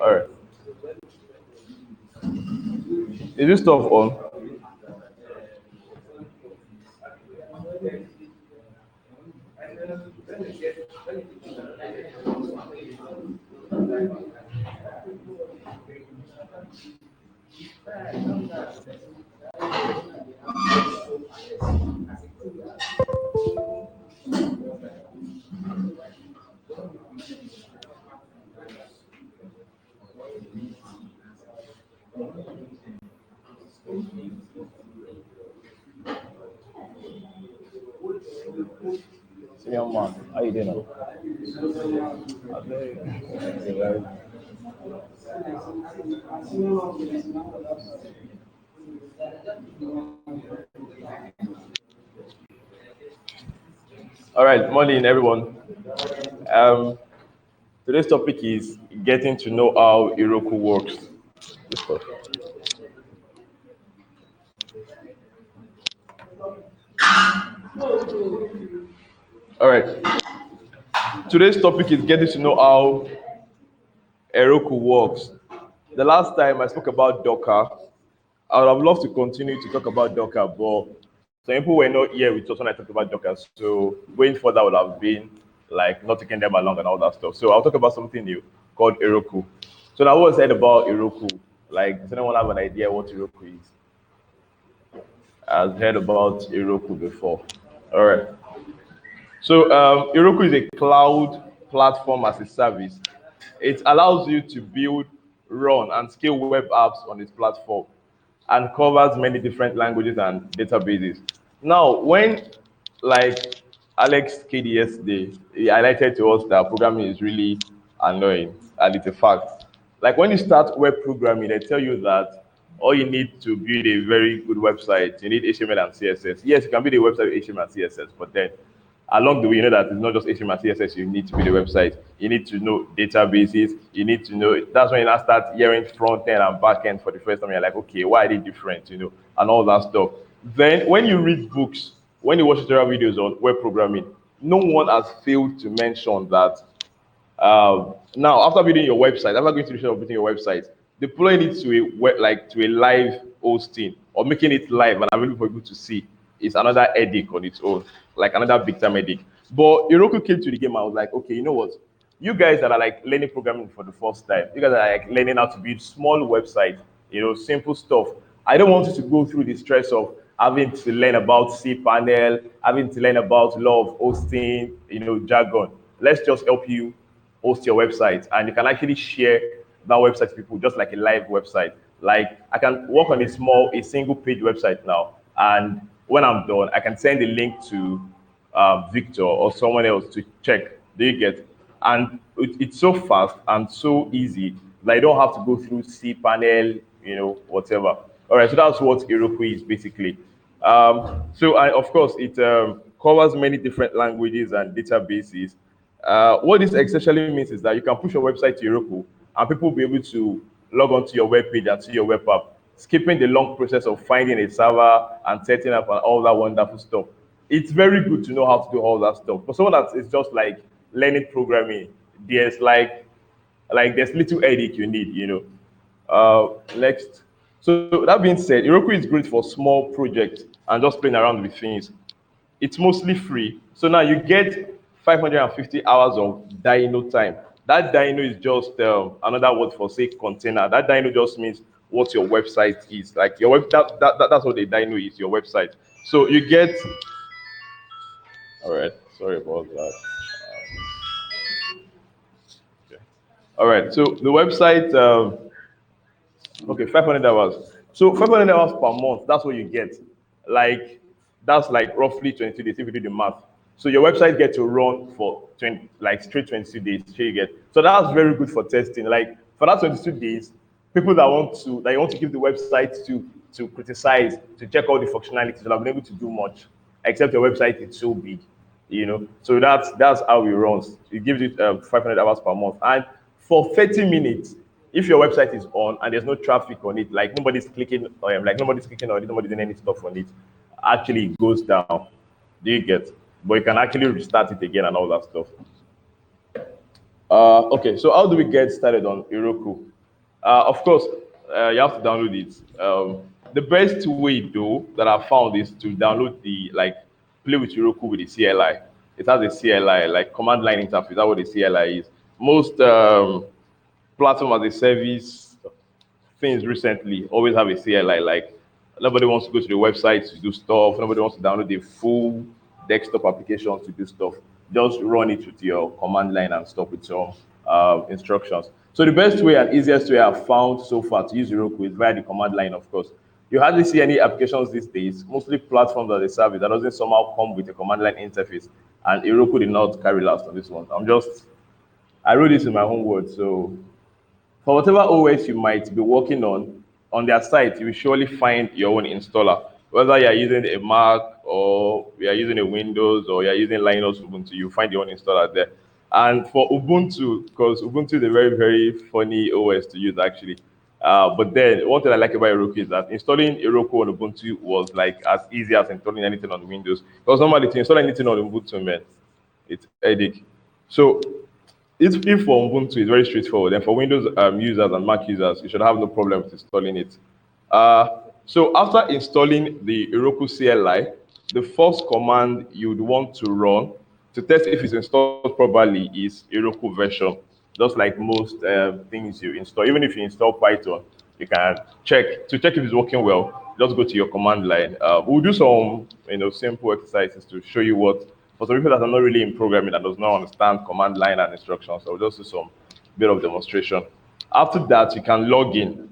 All right. Is this stuff on? Senior man, how you doing? All right, morning everyone. Um, Today's topic is getting to know how Heroku works. This stuff. All right, today's topic is getting to know how Heroku works. The last time I spoke about Docker, I would have loved to continue to talk about Docker, but some people were not here with us when I talked about Docker. So going further would have been like not taking them along and all that stuff. So I'll talk about something new called Heroku. So now what I said about Heroku, like does anyone have an idea what Heroku is? I've heard about Heroku before. All right. So Heroku is a cloud platform as a service. It allows you to build, run, and scale web apps on its platform and covers many different languages and databases. Now, when like Alex KD yesterday, he highlighted to us that programming is really annoying, and it's a fact. Like when you start web programming, they tell you that all you need to build a very good website, you need HTML and CSS. Yes, you can build a website with HTML and CSS, but then along the way, you know that it's not just HTML and CSS you need to build a website. You need to know databases. You need to know. That's when you now start hearing front end and back end for the first time. You're like, okay, why are they different? And all that stuff. Then when you read books, when you watch tutorial videos on web programming, no one has failed to mention that now, after building your website, after going through the process of building your website, deploying it to a live hosting or making it live and available for people to see is another headache on its own, like another big time headache. But Heroku came to the game. I was like, okay, you know what? You guys that are like learning programming for the first time, you guys are like learning how to build small websites, simple stuff. I don't want you to go through the stress of having to learn about cPanel, having to learn about law of hosting, jargon. Let's just help you host your website, and you can actually share that website to people just like a live website. Like I can work on a single page website now, and when I'm done, I can send a link to Victor or someone else to check. Do you get? And it's so fast and so easy that you don't have to go through cPanel, whatever. All right, so that's what Heroku is basically. So of course, it covers many different languages and databases. What this essentially means is that you can push your website to Heroku and people will be able to log onto your web page and see your web app, skipping the long process of finding a server and setting up and all that wonderful stuff. It's very good to know how to do all that stuff. But someone that is just like learning programming, there's there's little headache you need, Next. So that being said, Heroku is great for small projects and just playing around with things. It's mostly free. So now you get 550 hours of dyno time. That dyno is just another word for say container. That dyno just means what your website is. Like your web that's what the dyno is, your website. So you get all right, sorry about that. Okay. All right, so the website okay, 500 hours. So 500 hours per month, that's what you get. Like, that's like roughly 22 days if you do the math. So your website gets to run for 20, like straight 22 days. Here you get. So that's very good for testing. Like for that 22 days, people that want to give the website to criticize, to check all the functionalities, will have been able to do much. Except your website is so big, So that's how it runs. It gives you 500 hours per month, and for 30 minutes, if your website is on and there's no traffic on it, like nobody's clicking on it, nobody's doing any stuff on it, actually it goes down. Do you get? But you can actually restart it again and all that stuff. Okay, so how do we get started on Heroku? Of course, you have to download it. The best way, though, that I found is to download play with Heroku with the CLI. It has a CLI, like command line interface. That's what the CLI is. Most platform as a service things recently always have a CLI. Like nobody wants to go to the website to do stuff. Nobody wants to download the full desktop application to do stuff. Just run it with your command line and stuff with your instructions. So the best way and easiest way I've found so far to use Heroku is via the command line, of course. You hardly see any applications these days, mostly platforms that they service that doesn't somehow come with a command line interface. And Heroku did not carry last on this one. I wrote this in my own words, so for whatever OS you might be working on their site, you will surely find your own installer. Whether you are using a Mac or you are using a Windows or you are using Linux Ubuntu, you find your own installer there. And for Ubuntu, because Ubuntu is a very, very funny OS to use actually. But then one thing I like about Heroku is that installing Heroku on Ubuntu was like as easy as installing anything on Windows. Because normally to install anything on Ubuntu, man, it's headache. So if for Ubuntu is very straightforward, and for Windows users and Mac users, you should have no problem with installing it. So after installing the Heroku CLI, the first command you'd want to run to test if it's installed properly is Heroku version. Just like most things you install, even if you install Python, you can check if it's working well. Just go to your command line. We'll do some simple exercises to show you what for some people that are not really in programming and does not understand command line and instructions. So we'll just do some bit of demonstration. After that, you can log in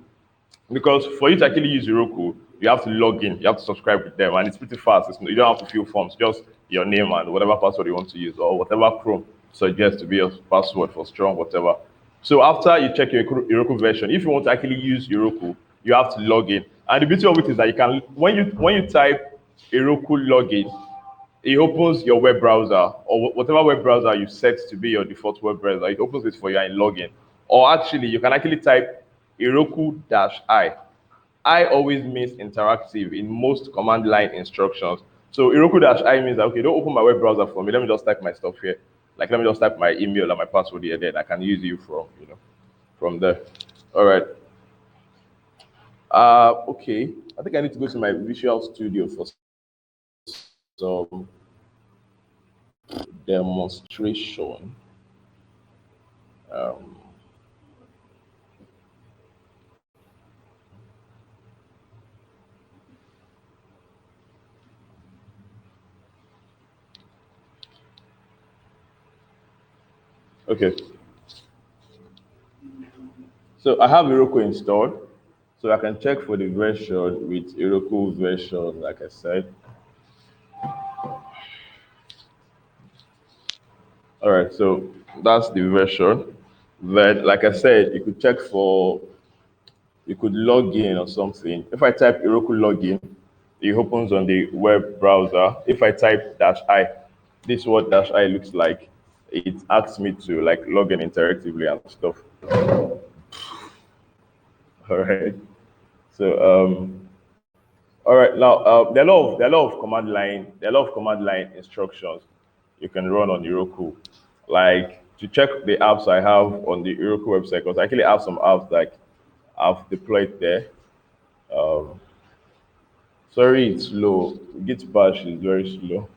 because for you to actually use Heroku, you have to log in, you have to subscribe with them, and it's pretty fast. You don't have to fill forms, just your name and whatever password you want to use, or whatever Chrome suggests to be your password for strong, whatever. So after you check your Heroku version, if you want to actually use Heroku, you have to log in. And the beauty of it is that you can when you type Heroku login, it opens your web browser or whatever web browser you set to be your default web browser. It opens it for you and login. Or actually, you can actually type Heroku-I. I always means interactive in most command line instructions. So Heroku-I means that, okay, don't open my web browser for me. Let me just type my stuff here. Like let me just type my email and my password here. Then I can use you from there. All right. Okay. I think I need to go to my Visual Studio for some demonstration. Um, okay, so I have Heroku installed, so I can check for the version with Heroku version, like I said. All right, so that's the version. Then, like I said, you could log in or something. If I type Heroku login, it opens on the web browser. If I type dash I, this is what dash I looks like. It asks me to like log in interactively and stuff. All right. So all right, now there are a lot of command line instructions you can run on Heroku. Like to check the apps I have on the Heroku website, because I actually have some apps like I've deployed there. Um, Sorry, it's slow. Git bash is very slow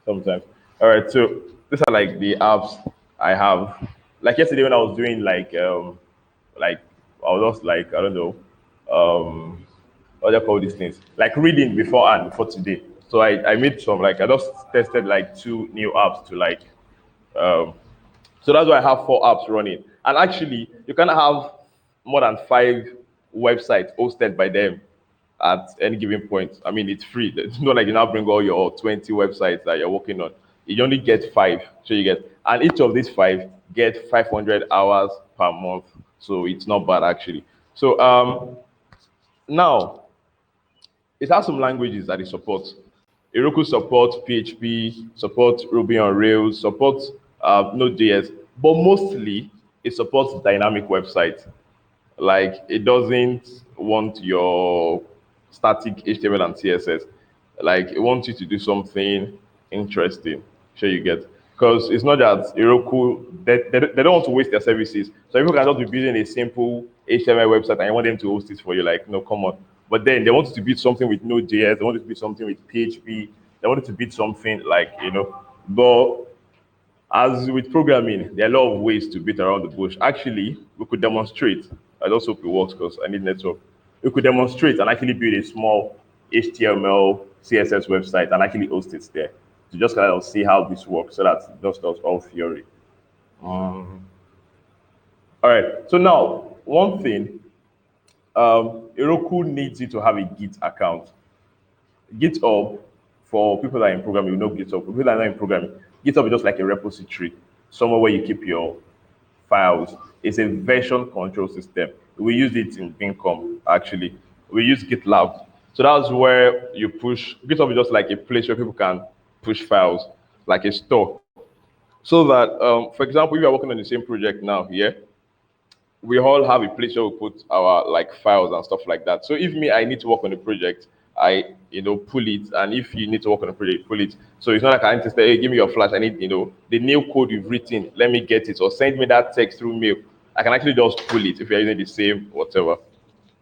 sometimes. All right, so these are like the apps I have. Like yesterday when I was doing like I was just like I don't know, what do you call these things? Like reading beforehand before today. So I made some like I just tested like two new apps to like um so that's why I have four apps running. And actually, you can have more than five websites hosted by them at any given point. I mean, it's free. It's not like you now bring all your 20 websites that you're working on. You only get five. So you get, and each of these five get 500 hours per month. So it's not bad actually. So now it has some languages that it supports. Heroku supports PHP, supports Ruby on Rails, supports Node.js, but mostly it supports dynamic websites. Like it doesn't want your static HTML and CSS. Like it wants you to do something interesting. Sure you get. because it's not that Heroku, they don't want to waste their services. So people can just be building a simple HTML website and you want them to host it for you, like, no, come on. But then they want you to build something with Node.js, they want you to build something with PHP, they want you to build something like, but as with programming, there are a lot of ways to beat around the bush. Actually, we could demonstrate. I just hope it works because I need network. We could demonstrate and actually build a small HTML, CSS website and actually host it there to just kind of see how this works so that it just does all theory. All right. So now, one thing, Heroku needs you to have a Git account. GitHub, for people that are in programming, you know GitHub. For people that are not in programming, GitHub is just like a repository, somewhere where you keep your files. It's a version control system. We use it in Income, actually. We use GitLab. So that's where you push. GitHub is just like a place where people can push files, like a store. So that, for example, if you are working on the same project now here, we all have a place where we put our like files and stuff like that. So if me, I need to work on a project, I pull it, and if you need to work on a project, pull it. So it's not like I need to say, hey, give me your flash. I need the new code you've written. Let me get it, or send me that text through mail. I can actually just pull it if you're using the same whatever.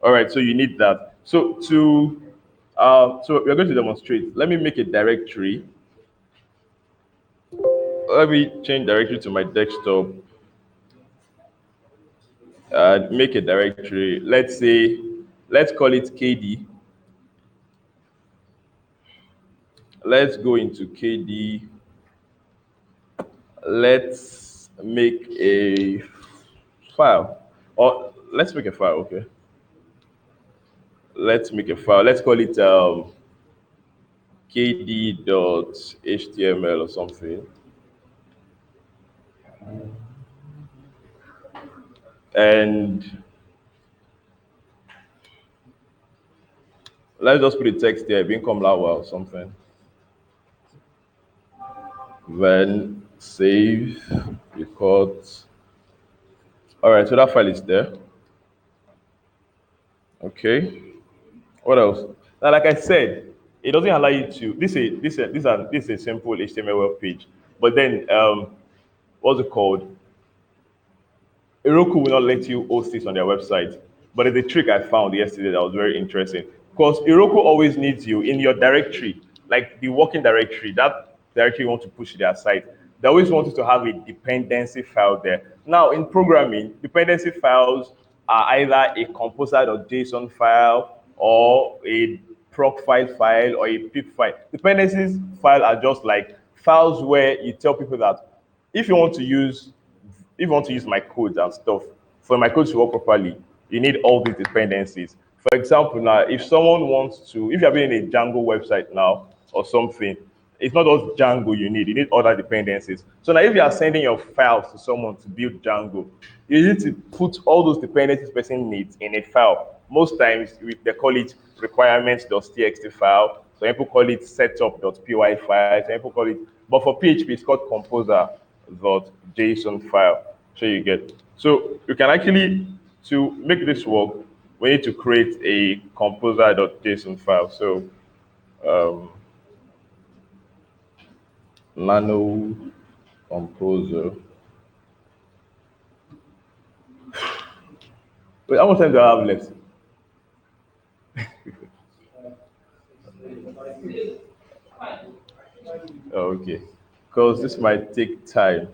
All right, so you need that. So we're going to demonstrate. Let me make a directory. Let me change directory to my desktop. Make a directory. Let's call it KD. Let's go into KD. Let's make a file. Or let's make a file, okay? Let's make a file. Let's call it kd.html or something. And let's just put the text there, income lawa or something. Then save, record. All right, so that file is there. Okay. What else? Now, like I said, it doesn't allow you to. This is a simple HTML web page, but then what's it called? Heroku will not let you host this on their website. But it's a trick I found yesterday that was very interesting. Because Heroku always needs you in your directory, like the working directory, that directory you want to push to their site. They always want you to have a dependency file there. Now, in programming, dependency files are either a composer.json file or a proc file or a pip file. Dependencies file are just like files where you tell people that if you want to use if you want to use my codes and stuff, for my codes to work properly, you need all these dependencies. For example, now, if someone wants to, if you're building a Django website now or something, it's not just Django you need other dependencies. So now if you are sending your files to someone to build Django, you need to put all those dependencies person needs in a file. Most times they call it requirements.txt file. Some people call it setup.py file. Some people call it, but for PHP, it's called composer.json file. So you get. So you can actually, to make this work, we need to create a composer.json file. So nano composer. Wait, how much time do I have left? Oh, okay. Because this might take time.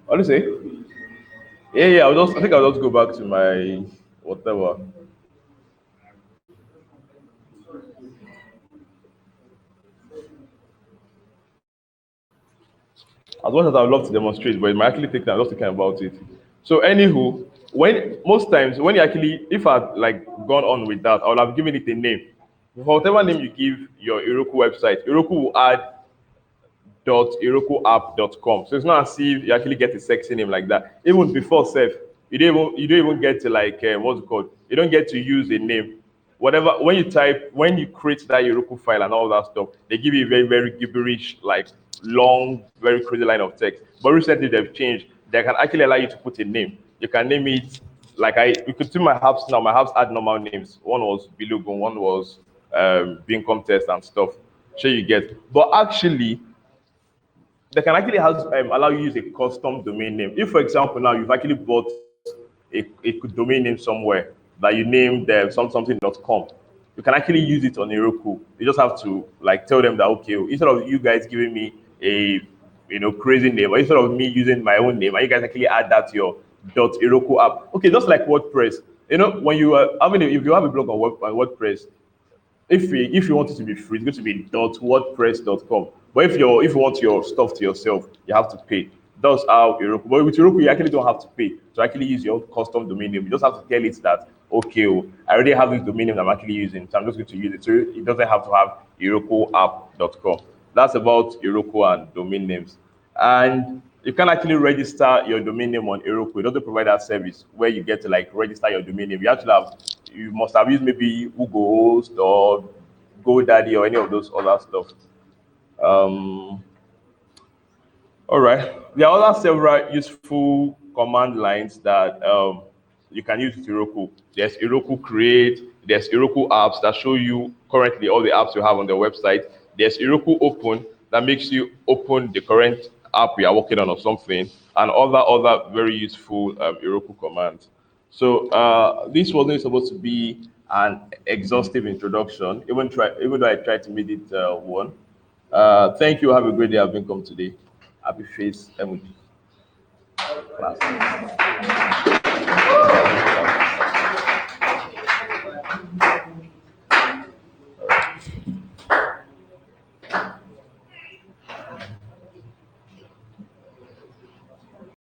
What do you say? Yeah, I think I'll just go back to my whatever. As much as I would love to demonstrate, but it might actually take time just thinking about it. So, anywho, when most times when you actually, if I'd like gone on with that, I would have given it a name. For whatever name you give your Heroku website, Heroku will add .herokuapp.com. So it's not as if you actually get a sexy name like that. Even before self, you don't even get to like what's it called? You don't get to use a name. Whatever when you create that Heroku file and all that stuff, they give you a very very gibberish like long, very crazy line of text. But recently they've changed. They can actually allow you to put a name. You can name it you could see my apps now. My apps had normal names. One was Bilogun, one was being contest and stuff. Sure you get. But actually, they can actually allow you to use a custom domain name. If, for example, now you've actually bought a domain name somewhere that you named something.com, you can actually use it on Heroku. You just have to like tell them that okay, instead of you guys giving me a crazy name, or instead of me using my own name, and you guys actually add that to your .Heroku app. Okay, just like WordPress. When you if you have a blog on WordPress, if you want it to be free, it's going to be .wordpress.com. But if you want your stuff to yourself, you have to pay. That's how Heroku. But with Heroku, you actually don't have to pay to actually use your own custom domain name. You just have to tell it that okay, I already have this domain name that I'm actually using, so I'm just going to use it. So it doesn't have to have HerokuApp.com. That's about Heroku and domain names. And you can actually register your domain name on Heroku. It doesn't provide that service where you get to like register your domain name. You must have used maybe Google Host or GoDaddy or any of those other stuff. Um, all right. There are other several useful command lines that you can use with Heroku. There's Heroku Create. There's Heroku Apps that show you currently all the apps you have on the website. There's Heroku Open that makes you open the current app you are working on or something, and other very useful Heroku commands. So this wasn't supposed to be an exhaustive introduction, even though I tried to make it one. Thank you. Have a great day. I've been come today. Happy face emoji. Class.